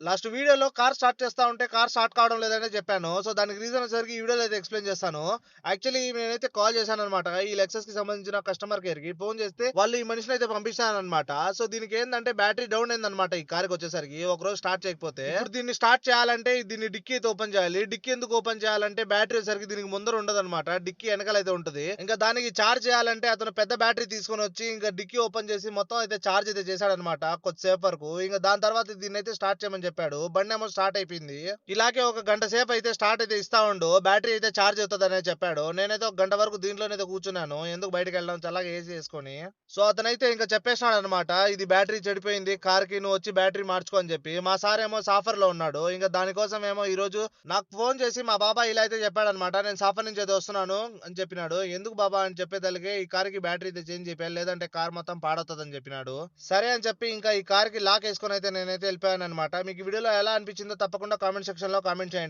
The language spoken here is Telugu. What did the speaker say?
లాస్ట్ వీడియోలో కార్ స్టార్ట్ చేస్తా ఉంటే కార్ స్టార్ట్ కావడం లేదనే చెప్పాను. సో, దానికి రీజన్ వచ్చేసరికి ఈ వీడియోలో అయితే ఎక్స్‌ప్లెయిన్ చేస్తాను. యాక్చువల్లీ నేనైతే కాల్ చేశాననమాట. ఈ లెక్సస్‌కి సంబంధించిన కస్టమర్ కేర్‌కి ఫోన్ చేస్తే వాళ్ళు ఈ మనిషినైతే పంపించారనమాట. సో, దీనికేందంటే బ్యాటరీ డౌన్ అయిందనమాట ఈ కార్‌కొచ్చేసరికి ఒకరోజు స్టార్ట్ చేయకపోతే. ఇప్పుడు దీన్ని స్టార్ట్ చేయాలంటే దీన్ని డిక్కీ అయితే ఓపెన్ చేయాలి. డిక్కీ ఎందుకు ఓపెన్ చేయాలంటే బ్యాటరీ వచ్చేసరికి దీనికి ముందర ఉండదనమాట. డిక్కీ వెనకాలైతే ఉంటది. ఇంకా దానికి చార్జ్ చేయాలంటే అతను పెద్ద బ్యాటరీ తీసుకొనొచ్చి ఇంకా డిక్కీ ఓపెన్ చేసి మొత్తం అయితే చార్జ్ అయితే చేశాడనమాట కొద్దిసేపు వరకు. ఇంక దాని తర్వాత దీన్నైతే స్టార్ట్ చేయమని చెప్పాడు. బండేమో స్టార్ట్ అయిపోయింది. ఇలాగే ఒక గంట సేపు అయితే స్టార్ట్ అయితే ఇస్తా ఉండు. బ్యాటరీ అయితే చార్జ్ అవుతదనే చెప్పాడు. నేనైతే ఒక గంట వరకు దీంట్లోనైతే కూర్చున్నాను. ఎందుకు బయటకి వెళ్ళడం చల్లగా ఏసీ యేసుకొని. సో, అతనైతే ఇంకా చెప్పేసినాడనమాట. ఇది బ్యాటరీ చెడిపోయింది. కార్‌కి నువ్వు వచ్చి బ్యాటరీ మార్చుకో అని చెప్పి. మా సార్ ఏమో సాఫర్‌లో ఉన్నాడు. ఇంక దానికోసం ఏమో ఈరోజు నాకు ఫోన్ చేసి మా బాబాయ్ ఇలా అయితే చెప్పాడనమాట. నేను సాఫర్ నుంచి అయితే వస్తున్నాను అని చెప్పినాడు. ఎందుకు బాబా అని చెప్పేదలిగే ఈ కార్‌కి బ్యాటరీ అయితే చేంజ్ చేపియాలి. లేదంటే కార్ మొత్తం పాడవుతదని చెప్పినాడు. సరే అని చెప్పి ఇంకా ఈ కార్‌కి లాక్ యేసుకొని అయితే నేనైతే వెళ్ళిపోయాననమాట. మీకు ఈ వీడియోలో ఎలా అనిపించిందో తప్పకుండా కామెంట్ సెక్షన్‌లో కామెంట్ చేయండి.